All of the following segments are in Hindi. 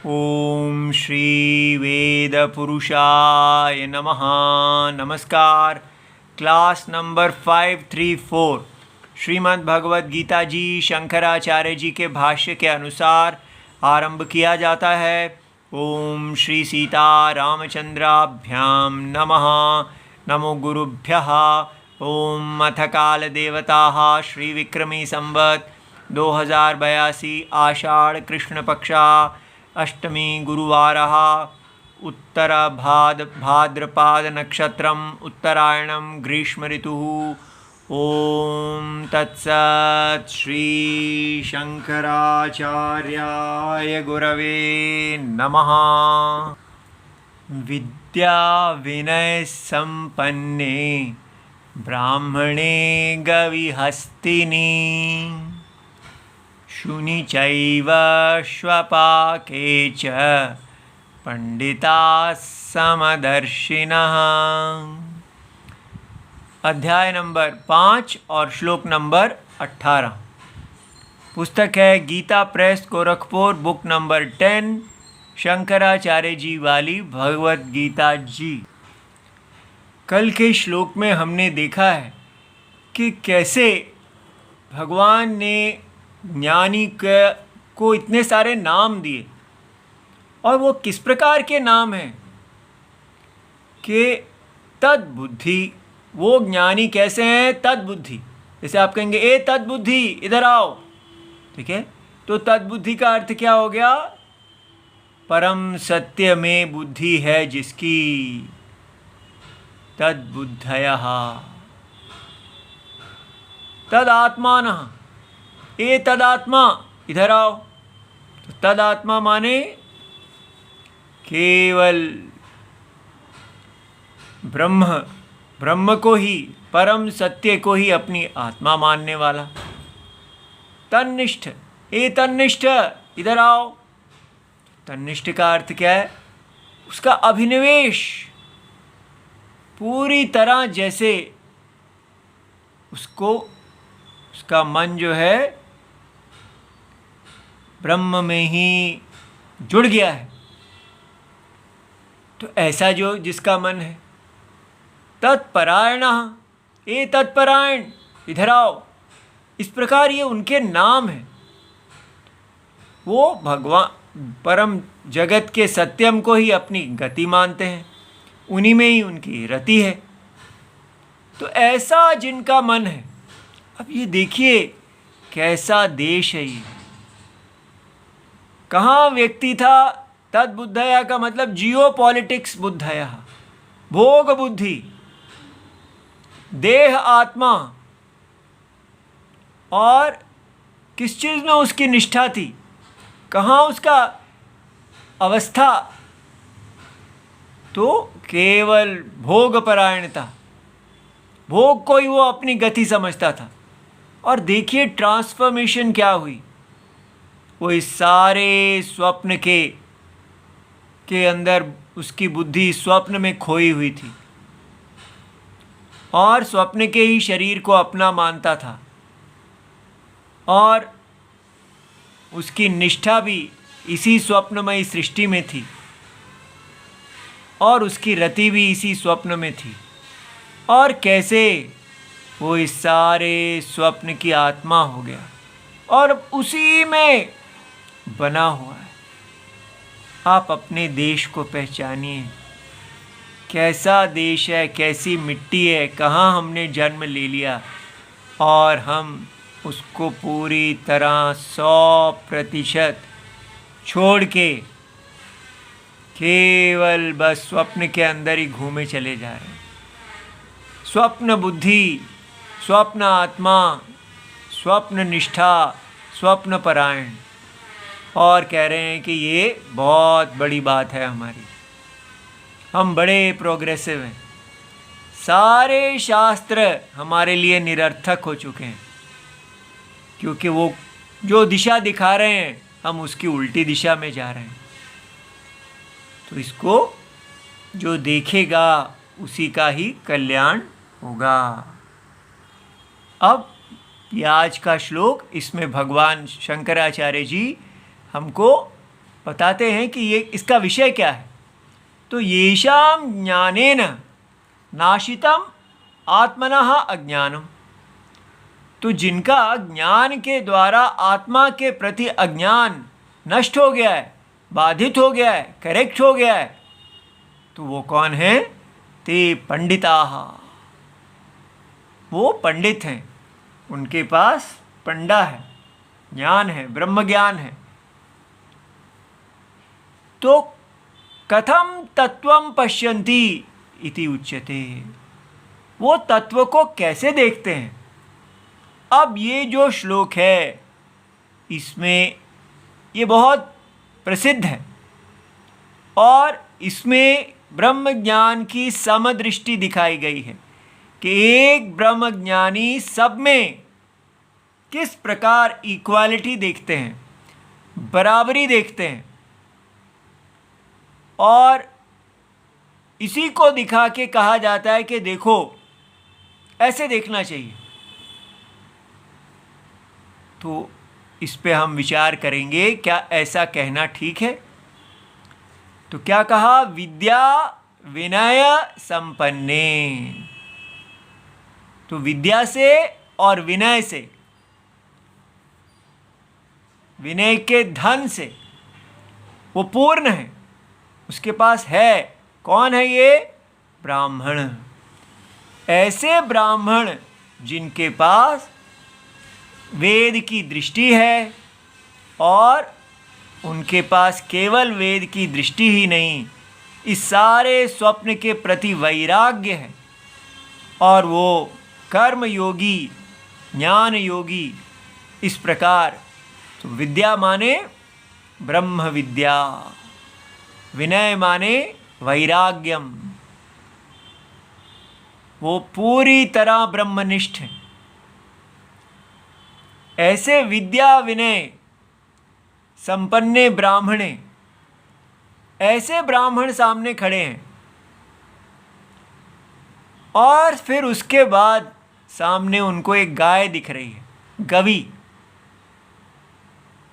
ओम श्री वेद पुरुषाय नमः। नमस्कार। क्लास नंबर 534 श्रीमद् भगवद गीता जी शंकराचार्य जी के भाष्य के अनुसार आरंभ किया जाता है। ओम श्री सीता रामचंद्राभ्याम नमः। नमो गुरुभ्यः। ओम अथ काल देवताः श्री विक्रमी संवत् 2082 आषाढ़ कृष्ण पक्षा अष्टमी गुरुवारः भाद्रपाद नक्षत्रम उत्तरायणम ग्रीष्म ऋतुः। ओम तत्सत् श्री शंकराचार्याय गुरवे नमः। विद्या विनय संपन्ने ब्राह्मणे गविहस्तिनि शुनि चैव श्वपाके च पंडिताः समदर्शिनः। अध्याय नंबर 5 और श्लोक नंबर 18। पुस्तक है Gita press Gorakhpur, book number 10, Shankaracharya ji वाली भगवद गीता जी। कल के श्लोक में हमने देखा है कि कैसे भगवान ने ज्ञानी को इतने सारे नाम दिए और वो किस प्रकार के नाम हैं कि तद्बुद्धि। वो ज्ञानी कैसे हैं? तद्बुद्धि। जैसे आप कहेंगे ए तद्बुद्धि इधर आओ, ठीक है, तो तद्बुद्धि का अर्थ क्या हो गया? परम सत्य में बुद्धि है जिसकी, तद्बुद्धयः तदात्मानः। ए तदात्मा इधर आओ। तो तदात्मा माने केवल ब्रह्म को ही, परम सत्य को ही अपनी आत्मा मानने वाला। तन्निष्ठ, ए तन्निष्ठ इधर आओ। तन्निष्ठ का अर्थ क्या है? उसका अभिनिवेश पूरी तरह, जैसे उसका मन जो है ब्रह्म में ही जुड़ गया है। तो ऐसा जो जिसका मन है। तत्परायणः, ए तत्परायण इधर आओ। इस प्रकार ये उनके नाम हैं। वो भगवान परम जगत के सत्यम को ही अपनी गति मानते हैं, उन्हीं में ही उनकी रति है। तो ऐसा जिनका मन है। अब ये देखिए कैसा देश है ये। कहाँ व्यक्ति था? तद्बुद्धया का मतलब जियो पॉलिटिक्स बुद्धया, भोग बुद्धि, देह आत्मा। और किस चीज़ में उसकी निष्ठा थी? कहाँ उसका अवस्था? तो केवल भोग परायणता, भोग को ही वो अपनी गति समझता था। और देखिए ट्रांसफॉर्मेशन क्या हुई। वो इस सारे स्वप्न के अंदर उसकी बुद्धि स्वप्न में खोई हुई थी और स्वप्न के ही शरीर को अपना मानता था। और उसकी निष्ठा भी इसी स्वप्नमयी सृष्टि में थी और उसकी रति भी इसी स्वप्न में थी। और कैसे वो इस सारे स्वप्न की आत्मा हो गया और उसी में बना हुआ है। आप अपने देश को पहचानिए। कैसा देश है, कैसी मिट्टी है, कहाँ हमने जन्म ले लिया और हम उसको पूरी तरह 100% छोड़ के केवल बस स्वप्न के अंदर ही घूमे चले जा रहे हैं। स्वप्न बुद्धि, स्वप्न आत्मा, स्वप्न निष्ठा, स्वप्न परायण। और कह रहे हैं कि ये बहुत बड़ी बात है हमारी, हम बड़े प्रोग्रेसिव हैं। सारे शास्त्र हमारे लिए निरर्थक हो चुके हैं क्योंकि वो जो दिशा दिखा रहे हैं हम उसकी उल्टी दिशा में जा रहे हैं। तो इसको जो देखेगा उसी का ही कल्याण होगा। अब ये आज का श्लोक, इसमें भगवान शंकराचार्य जी हमको बताते हैं कि ये इसका विषय क्या है। तो येषां ज्ञानेन नाशितम आत्मनः अज्ञानम, तो जिनका ज्ञान के द्वारा आत्मा के प्रति अज्ञान नष्ट हो गया है, बाधित हो गया है, करेक्ट हो गया है, तो वो कौन है? ते पंडिताः, वो पंडित हैं, उनके पास पंडा है, ज्ञान है, ब्रह्म ज्ञान है। तो कथम तत्वं पश्यन्ति इति उच्यते, वो तत्व को कैसे देखते हैं? अब ये जो श्लोक है इसमें ये बहुत प्रसिद्ध है और इसमें ब्रह्म ज्ञान की समदृष्टि दिखाई गई है कि एक ब्रह्म ज्ञानी सब में किस प्रकार इक्वालिटी देखते हैं, बराबरी देखते हैं, और इसी को दिखा के कहा जाता है कि देखो ऐसे देखना चाहिए। तो इस पे हम विचार करेंगे, क्या ऐसा कहना ठीक है? तो क्या कहा? विद्या विनय संपन्ने, तो विद्या से और विनय से, विनय के धन से वो पूर्ण है, उसके पास है। कौन है ये? ब्राह्मण। ऐसे ब्राह्मण जिनके पास वेद की दृष्टि है और उनके पास केवल वेद की दृष्टि ही नहीं, इस सारे स्वप्न के प्रति वैराग्य है, और वो कर्म योगी, ज्ञान योगी। इस प्रकार तो विद्या माने ब्रह्म विद्या, विनय माने वैराग्यम, वो पूरी तरह ब्रह्मनिष्ठ है। ऐसे विद्या विनय संपन्ने ब्राह्मणे, ऐसे ब्राह्मण सामने खड़े हैं, और फिर उसके बाद सामने उनको एक गाय दिख रही है, गवी।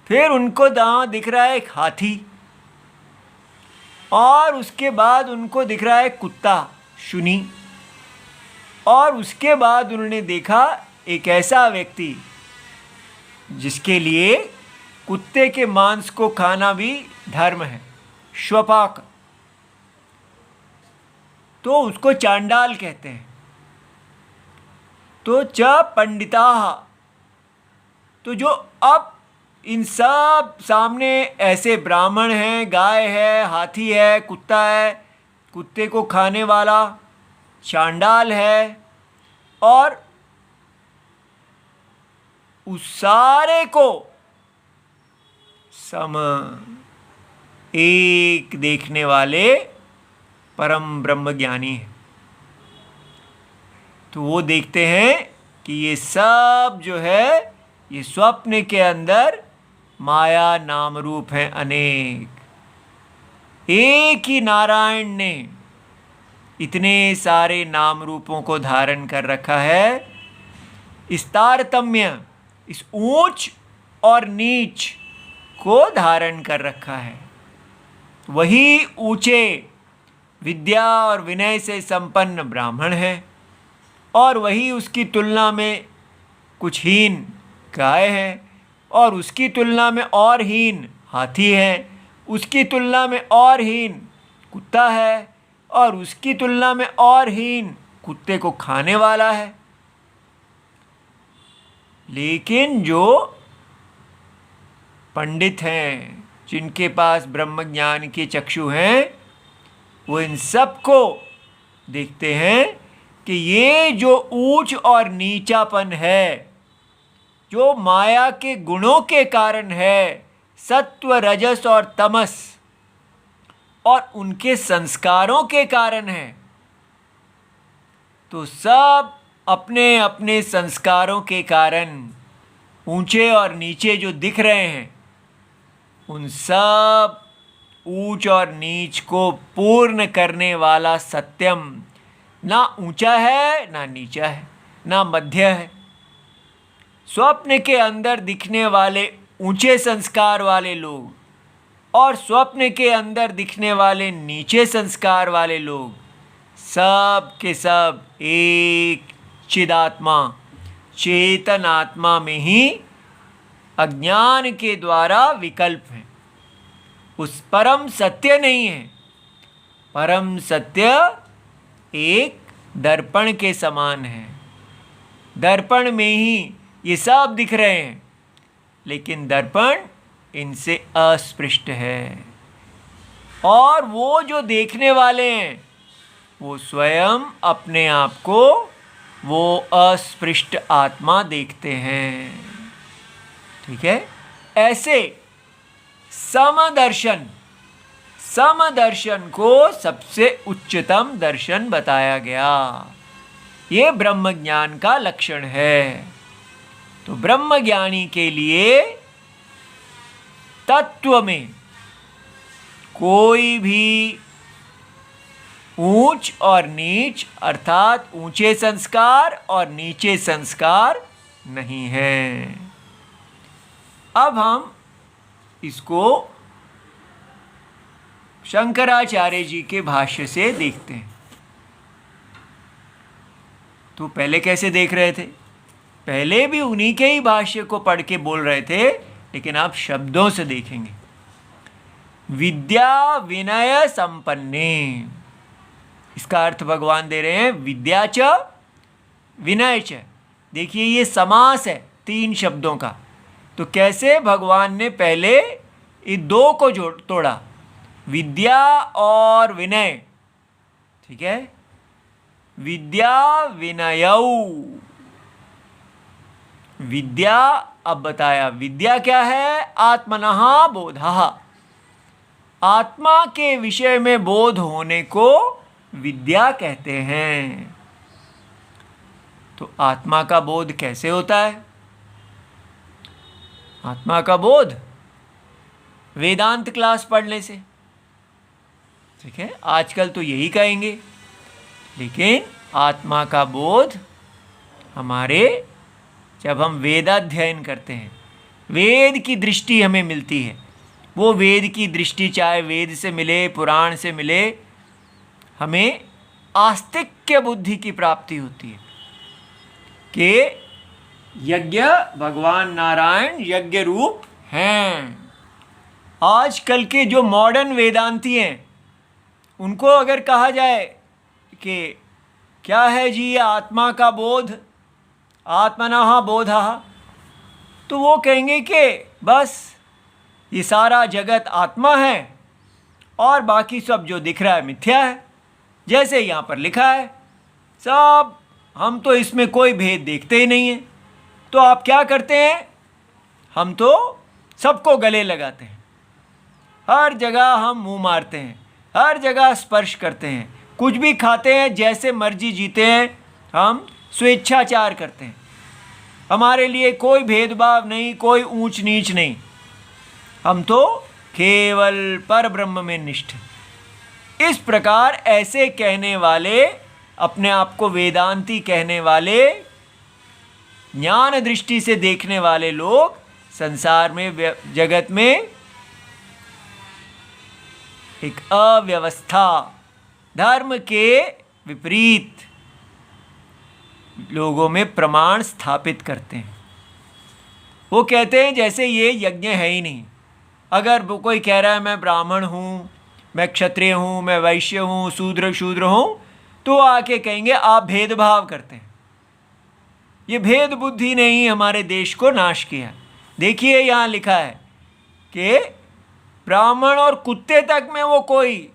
फिर उनको दांव दिख रहा है एक हाथी, और उसके बाद उनको दिख रहा है कुत्ता, शुनी, और उसके बाद उन्होंने देखा एक ऐसा व्यक्ति जिसके लिए कुत्ते के मांस को खाना भी धर्म है, श्वपाक, तो उसको चांडाल कहते हैं। तो च पंडिताः, तो जो अब इन सब सामने ऐसे ब्राह्मण हैं, गाय है, हाथी है, कुत्ता है, कुत्ते को खाने वाला चांडाल है, और उस सारे को सम एक देखने वाले परम ब्रह्म ज्ञानी है। तो वो देखते हैं कि ये सब जो है ये स्वप्न के अंदर माया नाम रूप हैं अनेक। एक ही नारायण ने इतने सारे नाम रूपों को धारण कर रखा है। इस तारतम्य, इस ऊंच और नीच को धारण कर रखा है। वही ऊंचे विद्या और विनय से संपन्न ब्राह्मण है, और वही उसकी तुलना में कुछ हीन गाय है, और उसकी तुलना में और हीन हाथी है, उसकी तुलना में और हीन कुत्ता है, और उसकी तुलना में और हीन कुत्ते को खाने वाला है। लेकिन जो पंडित हैं, जिनके पास ब्रह्म ज्ञान के चक्षु हैं, वो इन सब को देखते हैं कि ये जो ऊंच और नीचापन है, जो माया के गुणों के कारण है, सत्व रजस और तमस, और उनके संस्कारों के कारण है। तो सब अपने अपने संस्कारों के कारण ऊंचे और नीचे जो दिख रहे हैं, उन सब ऊंच और नीच को पूर्ण करने वाला सत्यम ना ऊंचा है ना नीचा है ना मध्य है। स्वप्न के अंदर दिखने वाले ऊंचे संस्कार वाले लोग और स्वप्न के अंदर दिखने वाले नीचे संस्कार वाले लोग सब के सब एक चिदात्मा चेतन आत्मा में ही अज्ञान के द्वारा विकल्प हैं, उस परम सत्य नहीं है। परम सत्य एक दर्पण के समान है, दर्पण में ही ये सब दिख रहे हैं, लेकिन दर्पण इनसे अस्पृष्ट है। और वो जो देखने वाले हैं वो स्वयं अपने आप को वो अस्पृष्ट आत्मा देखते हैं। ठीक है, ऐसे समदर्शन, समदर्शन को सबसे उच्चतम दर्शन बताया गया। ये ब्रह्म ज्ञान का लक्षण है। तो ब्रह्म ज्ञानी के लिए तत्व में कोई भी ऊंच और नीच अर्थात ऊंचे संस्कार और नीचे संस्कार नहीं है। अब हम इसको शंकराचार्य जी के भाष्य से देखते हैं। तो पहले कैसे देख रहे थे? पहले भी उन्हीं के ही भाष्य को पढ़ के बोल रहे थे, लेकिन आप शब्दों से देखेंगे। विद्या विनय संपन्ने, इसका अर्थ भगवान दे रहे हैं विद्या च विनय च। देखिए ये समास है 3 शब्दों का। तो कैसे भगवान ने पहले इन 2 को तोड़ा, विद्या और विनय। ठीक है, विद्या विनयौ, विद्या अब बताया। विद्या क्या है? आत्मनः बोधः, आत्मा के विषय में बोध होने को विद्या कहते हैं। तो आत्मा का बोध कैसे होता है? आत्मा का बोध वेदांत क्लास पढ़ने से। ठीक है, आजकल तो यही कहेंगे, लेकिन आत्मा का बोध हमारे जब हम वेदाध्ययन करते हैं, वेद की दृष्टि हमें मिलती है। वो वेद की दृष्टि चाहे वेद से मिले, पुराण से मिले, हमें आस्तिक्य बुद्धि की प्राप्ति होती है कि यज्ञ भगवान नारायण यज्ञ रूप हैं। आजकल के जो मॉडर्न वेदांती हैं, उनको अगर कहा जाए कि क्या है जी ये आत्मा का बोध, आत्मनः बोधः, तो वो कहेंगे कि बस ये सारा जगत आत्मा है और बाकी सब जो दिख रहा है मिथ्या है। जैसे यहाँ पर लिखा है सब, हम तो इसमें कोई भेद देखते ही नहीं हैं। तो आप क्या करते हैं? हम तो सबको गले लगाते हैं, हर जगह हम मुंह मारते हैं, हर जगह स्पर्श करते हैं, कुछ भी खाते हैं, जैसे मर्जी जीते हैं, हम स्वेच्छाचार करते हैं। हमारे लिए कोई भेदभाव नहीं, कोई ऊंच नीच नहीं, हम तो केवल पर ब्रह्म में निष्ठ। इस प्रकार ऐसे कहने वाले, अपने आप को वेदांती कहने वाले, ज्ञान दृष्टि से देखने वाले लोग संसार में, जगत में एक अव्यवस्था, धर्म के विपरीत लोगों में प्रमाण स्थापित करते हैं। वो कहते हैं जैसे ये यज्ञ है ही नहीं। अगर कोई कह रहा है मैं ब्राह्मण हूँ, मैं क्षत्रिय हूँ, मैं वैश्य हूँ, शूद्र हूँ, तो आके कहेंगे आप भेदभाव करते हैं। ये भेद बुद्धि ने ही हमारे देश को नाश किया। देखिए यहाँ लिखा है कि ब्राह्मण और कुत्ते तक में वो कोई,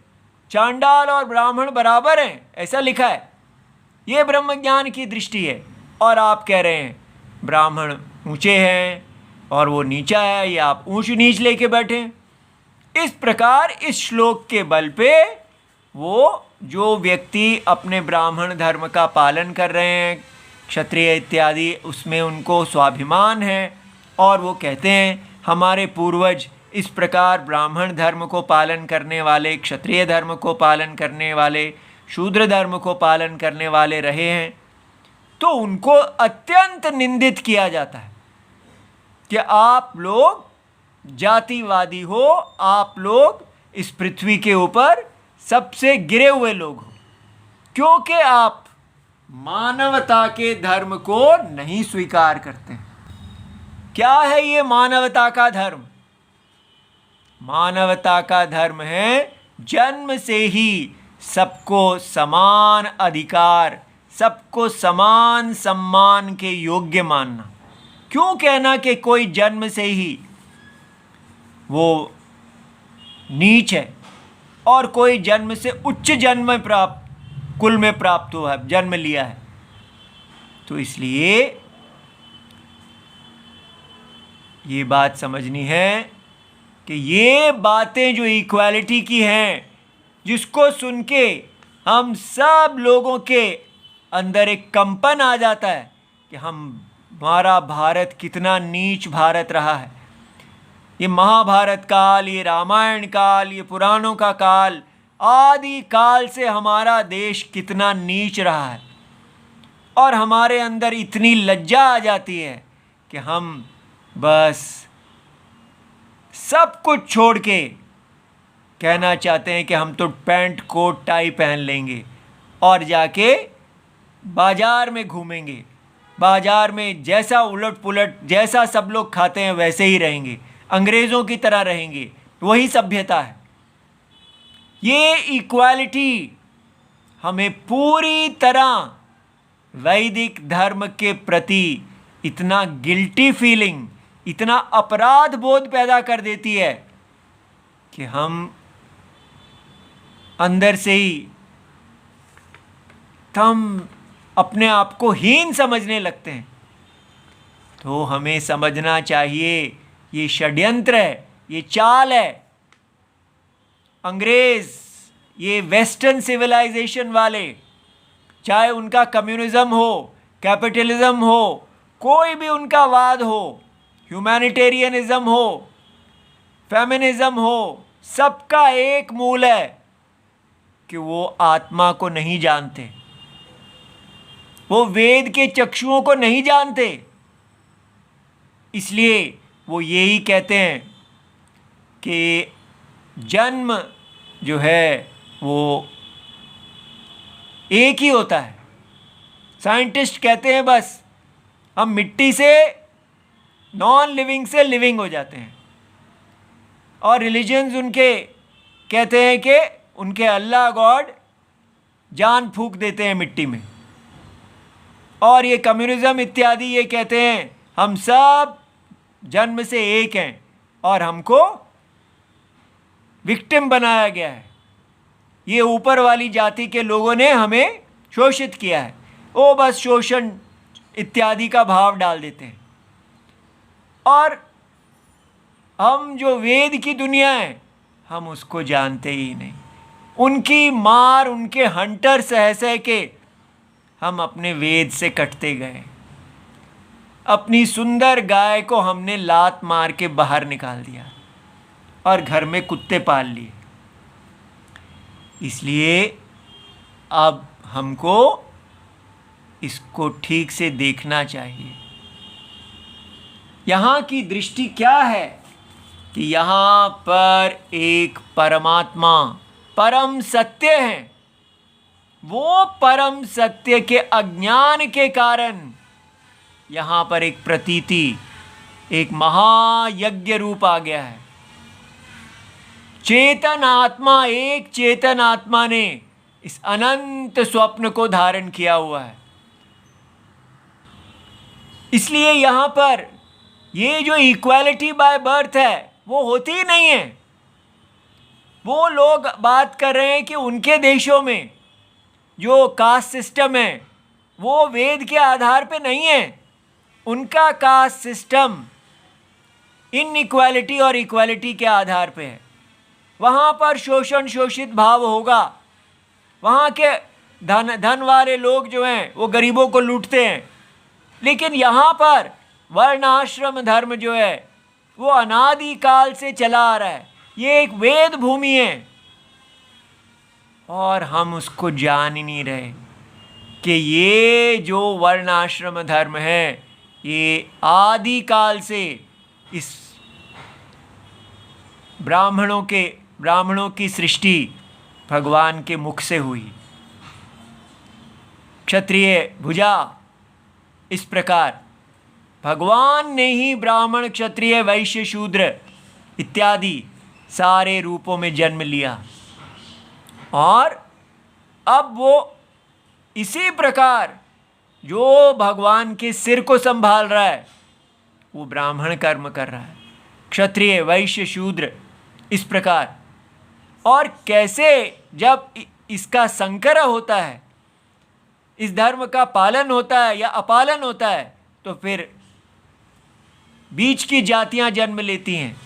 चांडाल और ब्राह्मण बराबर हैं, ऐसा लिखा है। ये ब्रह्म ज्ञान की दृष्टि है। और आप कह रहे हैं ब्राह्मण ऊंचे हैं और वो नीचा है, या आप ऊंच नीच लेके बैठे हैं। इस प्रकार इस श्लोक के बल पे वो जो व्यक्ति अपने ब्राह्मण धर्म का पालन कर रहे हैं, क्षत्रिय इत्यादि, उसमें उनको स्वाभिमान है और वो कहते हैं हमारे पूर्वज इस प्रकार ब्राह्मण धर्म को पालन करने वाले, क्षत्रिय धर्म को पालन करने वाले, शूद्र धर्म को पालन करने वाले रहे हैं, तो उनको अत्यंत निंदित किया जाता है कि आप लोग जातिवादी हो, आप लोग इस पृथ्वी के ऊपर सबसे गिरे हुए लोग हो, क्योंकि आप मानवता के धर्म को नहीं स्वीकार करते। क्या है ये मानवता का धर्म? मानवता का धर्म है जन्म से ही सबको समान अधिकार, सबको समान सम्मान के योग्य मानना। क्यों कहना कि कोई जन्म से ही वो नीच है और कोई जन्म से उच्च जन्म प्राप्त कुल में प्राप्त हुआ है, जन्म लिया है? तो इसलिए ये बात समझनी है कि ये बातें जो इक्वालिटी की हैं, जिसको सुन के हम सब लोगों के अंदर एक कंपन आ जाता है कि हमारा भारत कितना नीच भारत रहा है। ये महाभारत काल, ये रामायण काल, ये पुराणों का काल, आदि काल से हमारा देश कितना नीच रहा है। और हमारे अंदर इतनी लज्जा आ जाती है कि हम बस सब कुछ छोड़ के कहना चाहते हैं कि हम तो पैंट कोट टाई पहन लेंगे और जाके बाजार में घूमेंगे, बाजार में जैसा उलट पुलट जैसा सब लोग खाते हैं वैसे ही रहेंगे, अंग्रेज़ों की तरह रहेंगे। वही सभ्यता है। ये इक्वालिटी हमें पूरी तरह वैदिक धर्म के प्रति इतना गिल्टी फीलिंग, इतना अपराध बोध पैदा कर देती है कि हम अंदर से ही हम अपने आप को हीन समझने लगते हैं। तो हमें समझना चाहिए ये षड्यंत्र है, ये चाल है। अंग्रेज, ये वेस्टर्न सिविलाइजेशन वाले, चाहे उनका कम्युनिज्म हो, कैपिटलिज्म हो, कोई भी उनका वाद हो, ह्यूमैनिटेरियनिज्म हो, फेमिनिज्म हो, सबका एक मूल है कि वो आत्मा को नहीं जानते, वो वेद के चक्षुओं को नहीं जानते। इसलिए वो यही कहते हैं कि जन्म जो है वो एक ही होता है। साइंटिस्ट कहते हैं बस हम मिट्टी से, नॉन लिविंग से लिविंग हो जाते हैं। और रिलीजन्स उनके कहते हैं कि उनके अल्लाह गॉड जान फूंक देते हैं मिट्टी में। और ये कम्युनिज्म इत्यादि ये कहते हैं हम सब जन्म से एक हैं और हमको विक्टिम बनाया गया है। ये ऊपर वाली जाति के लोगों ने हमें शोषित किया है। वो बस शोषण इत्यादि का भाव डाल देते हैं। और हम जो वेद की दुनिया है हम उसको जानते ही नहीं। उनकी मार, उनके हंटर सह सह के हम अपने वेद से कटते गए। अपनी सुंदर गाय को हमने लात मार के बाहर निकाल दिया और घर में कुत्ते पाल लिए। इसलिए अब हमको इसको ठीक से देखना चाहिए। यहाँ की दृष्टि क्या है कि यहाँ पर एक परमात्मा, परम सत्य है। वो परम सत्य के अज्ञान के कारण यहाँ पर एक प्रतीति, एक महायज्ञ रूप आ गया है। चेतन आत्मा, एक चेतन आत्मा ने इस अनंत स्वप्न को धारण किया हुआ है। इसलिए यहाँ पर ये जो इक्वालिटी बाय बर्थ है वो होती ही नहीं है। वो लोग बात कर रहे हैं कि उनके देशों में जो कास्ट सिस्टम है वो वेद के आधार पे नहीं है। उनका कास्ट सिस्टम इनइक्वालिटी और इक्वालिटी के आधार पे है। वहाँ पर शोषण शोषित भाव होगा। वहाँ के धन वाले लोग जो हैं वो गरीबों को लूटते हैं। लेकिन यहाँ पर वर्ण आश्रम धर्म जो है वो अनादि काल से चला आ रहा है। ये एक वेद भूमि है और हम उसको जान ही नहीं रहे कि ये जो वर्ण आश्रम धर्म है ये आदि काल से इस ब्राह्मणों की सृष्टि भगवान के मुख से हुई। क्षत्रिय भुजा, इस प्रकार भगवान ने ही ब्राह्मण, क्षत्रिय, वैश्य, शूद्र इत्यादि सारे रूपों में जन्म लिया। और अब वो इसी प्रकार जो भगवान के सिर को संभाल रहा है वो ब्राह्मण कर्म कर रहा है, क्षत्रिय, वैश्य, शूद्र, इस प्रकार। और कैसे जब इसका संकर होता है, इस धर्म का पालन होता है या अपालन होता है, तो फिर बीच की जातियां जन्म लेती हैं,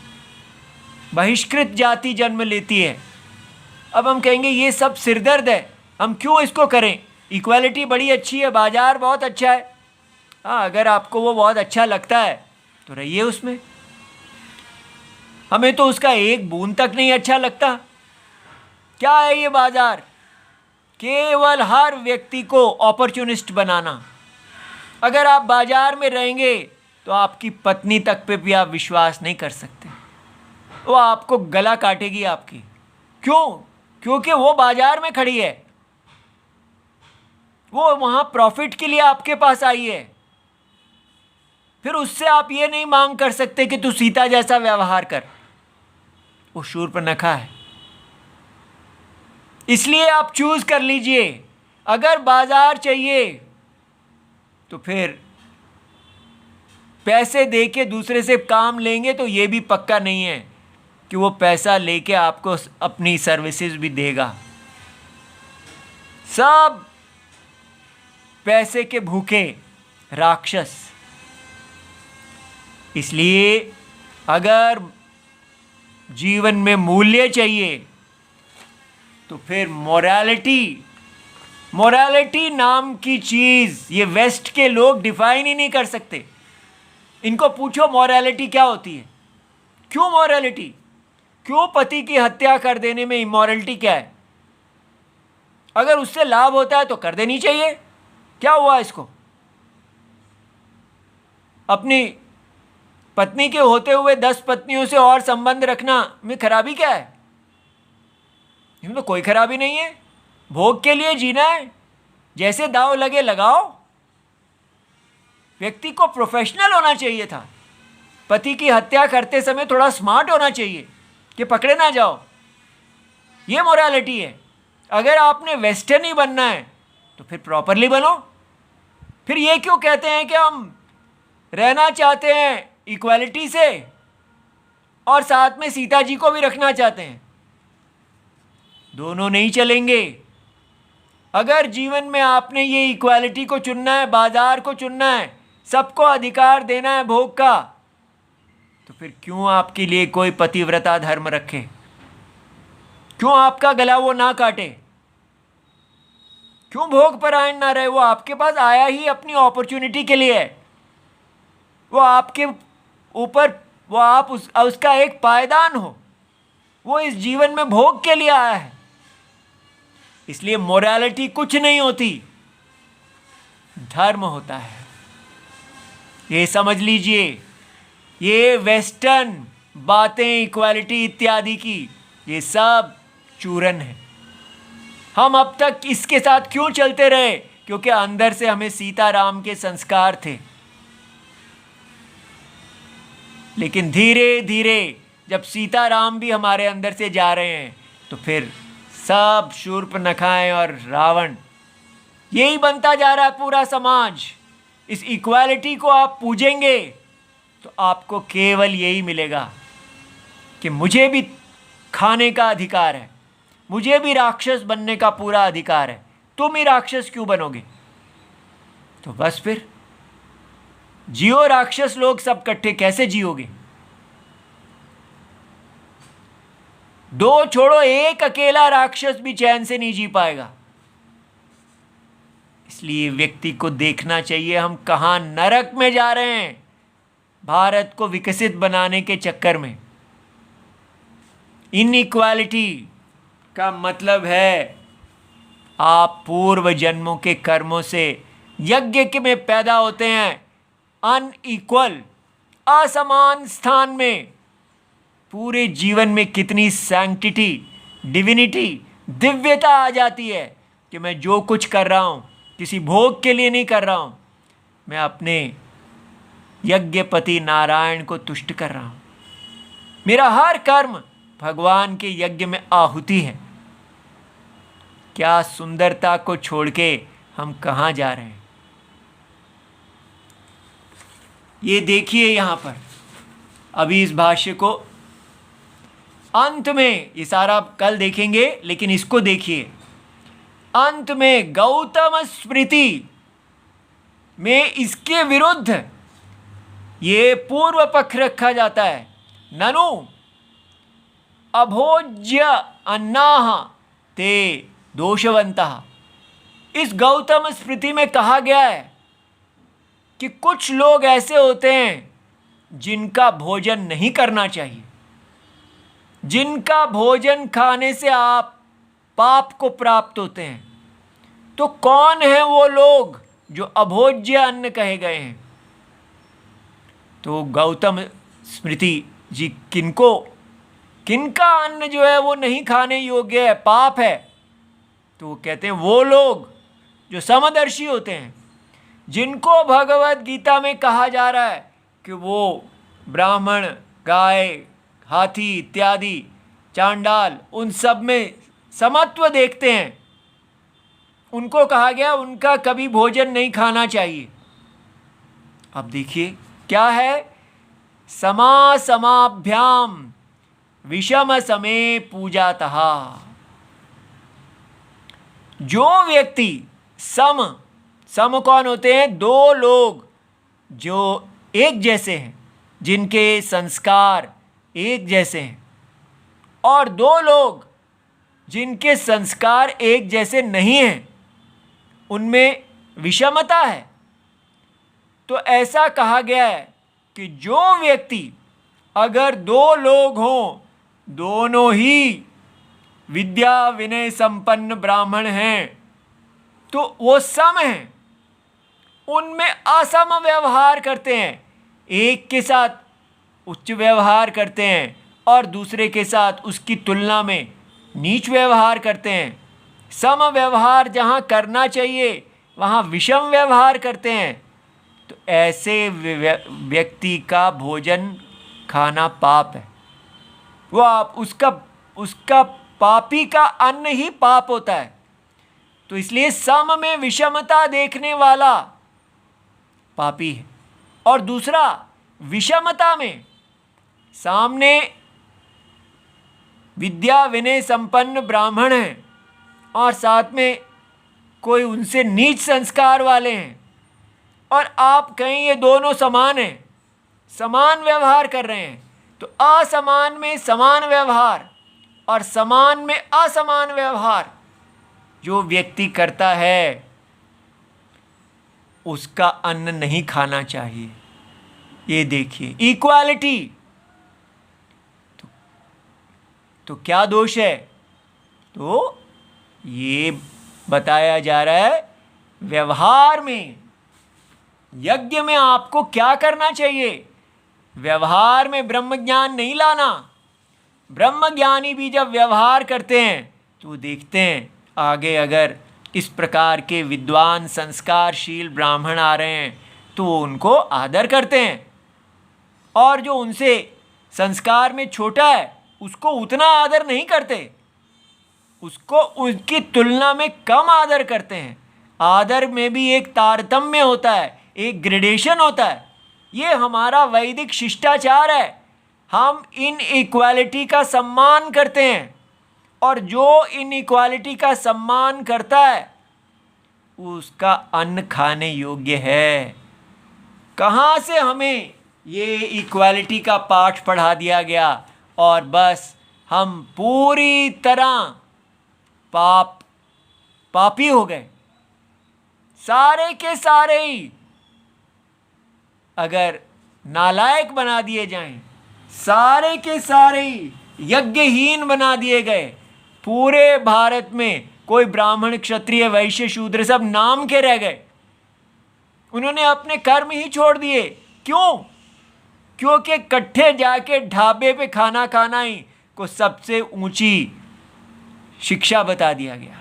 बहिष्कृत जाति जन्म लेती है। अब हम कहेंगे ये सब सिरदर्द है, हम क्यों इसको करें? इक्वालिटी बड़ी अच्छी है, बाजार बहुत अच्छा है। हाँ, अगर आपको वो बहुत अच्छा लगता है तो रहिए उसमें। हमें तो उसका एक बूंद तक नहीं अच्छा लगता। क्या है ये बाजार? केवल हर व्यक्ति को अपॉर्चुनिस्ट बनाना। अगर आप बाजार में रहेंगे तो आपकी पत्नी तक पे भी आप विश्वास नहीं कर सकते, वो आपको गला काटेगी आपकी। क्यों? क्योंकि वो बाजार में खड़ी है, वो वहां प्रॉफिट के लिए आपके पास आई है। फिर उससे आप ये नहीं मांग कर सकते कि तू सीता जैसा व्यवहार कर, वो शूर्पणखा है। इसलिए आप चूज कर लीजिए। अगर बाजार चाहिए तो फिर पैसे देके दूसरे से काम लेंगे तो ये भी पक्का नहीं है कि वो पैसा लेके आपको अपनी सर्विसेज भी देगा। सब पैसे के भूखे राक्षस। इसलिए अगर जीवन में मूल्य चाहिए तो फिर मोरालिटी नाम की चीज ये वेस्ट के लोग डिफाइन ही नहीं कर सकते। इनको पूछो मोरालिटी क्या होती है? क्यों मोरालिटी? क्यों पति की हत्या कर देने में इमोरलिटी क्या है? अगर उससे लाभ होता है तो कर देनी चाहिए, क्या हुआ इसको? अपनी पत्नी के होते हुए 10 पत्नियों से और संबंध रखना में खराबी क्या है? इसमें तो कोई खराबी नहीं है। भोग के लिए जीना है, जैसे दांव लगे लगाओ। व्यक्ति को प्रोफेशनल होना चाहिए था। पति की हत्या करते समय थोड़ा स्मार्ट होना चाहिए कि पकड़े ना जाओ। ये मोरालिटी है। अगर आपने वेस्टर्न ही बनना है तो फिर प्रॉपरली बनो। फिर ये क्यों कहते हैं कि हम रहना चाहते हैं इक्वालिटी से और साथ में सीता जी को भी रखना चाहते हैं? दोनों नहीं चलेंगे। अगर जीवन में आपने ये इक्वालिटी को चुनना है, बाजार को चुनना है, सबको अधिकार देना है भोग का, तो फिर क्यों आपके लिए कोई पतिव्रता धर्म रखे? क्यों आपका गला वो ना काटे? क्यों भोग परायण ना रहे? वो आपके पास आया ही अपनी अपॉर्चुनिटी के लिए है। वो आपके ऊपर, वो आप उसका एक पायदान हो। वो इस जीवन में भोग के लिए आया है। इसलिए मोरालिटी कुछ नहीं होती, धर्म होता है। ये समझ लीजिए। ये वेस्टर्न बातें इक्वालिटी इत्यादि की, ये सब चूरन है। हम अब तक इसके साथ क्यों चलते रहे? क्योंकि अंदर से हमें सीताराम के संस्कार थे। लेकिन धीरे धीरे जब सीताराम भी हमारे अंदर से जा रहे हैं तो फिर सब शूर्पणखाएं और रावण, यही बनता जा रहा है पूरा समाज। इस इक्वालिटी को आप पूजेंगे तो आपको केवल यही मिलेगा कि मुझे भी खाने का अधिकार है, मुझे भी राक्षस बनने का पूरा अधिकार है। तुम ही राक्षस क्यों बनोगे? तो बस फिर जियो राक्षस लोग सब इकट्ठे, कैसे जियोगे? दो छोड़ो, एक अकेला राक्षस भी चैन से नहीं जी पाएगा। इसलिए व्यक्ति को देखना चाहिए हम कहां नरक में जा रहे हैं भारत को विकसित बनाने के चक्कर में। इनइक्वालिटी का मतलब है आप पूर्व जन्मों के कर्मों से यज्ञ के में पैदा होते हैं, अनइक्वल, असमान स्थान में। पूरे जीवन में कितनी सैंक्टिटी, डिविनिटी, दिव्यता आ जाती है कि मैं जो कुछ कर रहा हूँ किसी भोग के लिए नहीं कर रहा हूँ, मैं अपने यज्ञपति नारायण को तुष्ट कर रहा हूँ। मेरा हर कर्म भगवान के यज्ञ में आहुति है। क्या सुंदरता को छोड़ के हम कहाँ जा रहे हैं? ये देखिए यहाँ पर अभी इस भाष्य को अंत में, ये सारा कल देखेंगे, लेकिन इसको देखिए अंत में गौतम स्मृति में इसके विरुद्ध ये पूर्व पक्ष रखा जाता है। ननु अभोज्य अन्नाः ते दोषवन्तः। इस गौतम स्मृति में कहा गया है कि कुछ लोग ऐसे होते हैं जिनका भोजन नहीं करना चाहिए, जिनका भोजन खाने से आप पाप को प्राप्त होते हैं। तो कौन है वो लोग जो अभोज्य अन्न कहे गए हैं? तो गौतम स्मृति जी किनका अन्न जो है वो नहीं खाने योग्य है, पाप है? तो वो कहते हैं वो लोग जो समदर्शी होते हैं, जिनको भगवत गीता में कहा जा रहा है कि वो ब्राह्मण, गाय, हाथी इत्यादि, चांडाल, उन सब में समत्व देखते हैं। उनको कहा गया उनका कभी भोजन नहीं खाना चाहिए। अब देखिए क्या है, समाभ्याम विषम समे पूजातः। जो व्यक्ति सम कौन होते हैं? दो लोग जो एक जैसे हैं, जिनके संस्कार एक जैसे हैं, और दो लोग जिनके संस्कार एक जैसे नहीं हैं, उनमें विषमता है। तो ऐसा कहा गया है कि जो व्यक्ति, अगर दो लोग हों, दोनों ही विद्या विनय संपन्न ब्राह्मण हैं, तो वो सम हैं, उनमें असम व्यवहार करते हैं। एक के साथ उच्च व्यवहार करते हैं और दूसरे के साथ उसकी तुलना में नीच व्यवहार करते हैं। सम व्यवहार जहाँ करना चाहिए वहाँ विषम व्यवहार करते हैं। तो ऐसे व्यक्ति का भोजन खाना पाप है। वो आप उसका पापी का अन्न ही पाप होता है। तो इसलिए सम में विषमता देखने वाला पापी है। और दूसरा, विषमता में सामने विद्या विनय संपन्न ब्राह्मण हैं और साथ में कोई उनसे नीच संस्कार वाले हैं, और आप कहीं ये दोनों समान हैं, समान व्यवहार कर रहे हैं। तो असमान में समान व्यवहार और समान में असमान व्यवहार जो व्यक्ति करता है, उसका अन्न नहीं खाना चाहिए। ये देखिए इक्वालिटी। तो क्या दोष है? तो ये बताया जा रहा है व्यवहार में, यज्ञ में आपको क्या करना चाहिए। व्यवहार में ब्रह्म ज्ञान नहीं लाना। ब्रह्म ज्ञानी भी जब व्यवहार करते हैं तो देखते हैं आगे अगर इस प्रकार के विद्वान संस्कारशील ब्राह्मण आ रहे हैं तो वो उनको आदर करते हैं, और जो उनसे संस्कार में छोटा है उसको उतना आदर नहीं करते, उसको उनकी तुलना में कम आदर करते हैं। आदर में भी एक तारतम्य होता है, एक ग्रेडेशन होता है। ये हमारा वैदिक शिष्टाचार है। हम इन इक्वालिटी का सम्मान करते हैं, और जो इन इक्वालिटी का सम्मान करता है उसका अन्न खाने योग्य है। कहाँ से हमें ये इक्वालिटी का पाठ पढ़ा दिया गया और बस हम पूरी तरह पापी हो गए। सारे के सारे ही अगर नालायक बना दिए जाएं, सारे के सारे ही यज्ञहीन बना दिए गए, पूरे भारत में कोई ब्राह्मण क्षत्रिय वैश्य शूद्र सब नाम के रह गए। उन्होंने अपने कर्म ही छोड़ दिए। क्यों? क्योंकि इकट्ठे जाके ढाबे पे खाना खाना ही को सबसे ऊंची शिक्षा बता दिया गया।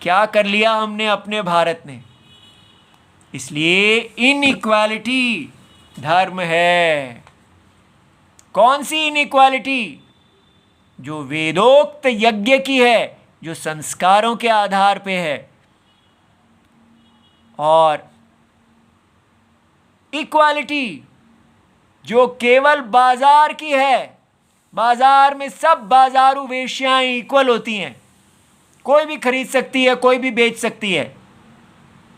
क्या कर लिया हमने अपने भारत ने? इसलिए इनइक्वालिटी धर्म है। कौन सी इनइक्वालिटी? जो वेदोक्त यज्ञ की है, जो संस्कारों के आधार पे है, और इक्वालिटी जो केवल बाजार की है। बाजार में सब बाजारू वेश्याएं इक्वल होती हैं, कोई भी खरीद सकती है, कोई भी बेच सकती है।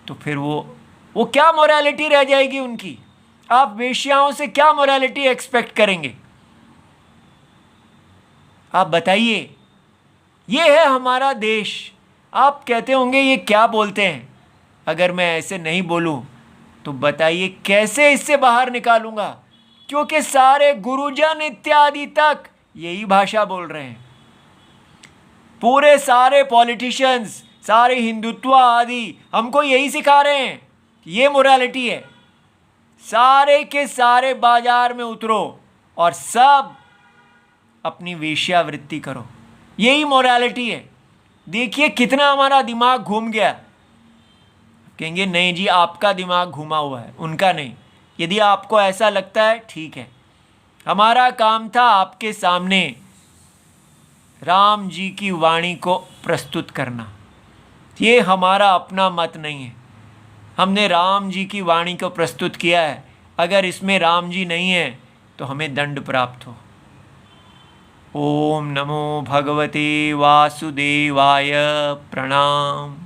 तो फिर वो क्या मोरालिटी रह जाएगी उनकी? आप वेश्याओं से क्या मोरालिटी एक्सपेक्ट करेंगे? आप बताइए। ये है हमारा देश। आप कहते होंगे ये क्या बोलते हैं? अगर मैं ऐसे नहीं बोलूं तो बताइए कैसे इससे बाहर निकालूंगा? क्योंकि सारे गुरुजन इत्यादि तक यही भाषा बोल रहे हैं। पूरे सारे पॉलिटिशियंस, सारे हिंदुत्व आदि हमको यही सिखा रहे हैं। ये मोरालिटी है। सारे के सारे बाजार में उतरो और सब अपनी वेश्यावृत्ति करो, यही मोरालिटी है। देखिए कितना हमारा दिमाग घूम गया। कहेंगे नहीं जी आपका दिमाग घूमा हुआ है, उनका नहीं। यदि आपको ऐसा लगता है ठीक है। हमारा काम था आपके सामने राम जी की वाणी को प्रस्तुत करना। ये हमारा अपना मत नहीं है। हमने राम जी की वाणी को प्रस्तुत किया है। अगर इसमें राम जी नहीं है तो हमें दंड प्राप्त हो। ओम नमो भगवते वासुदेवाय। प्रणाम।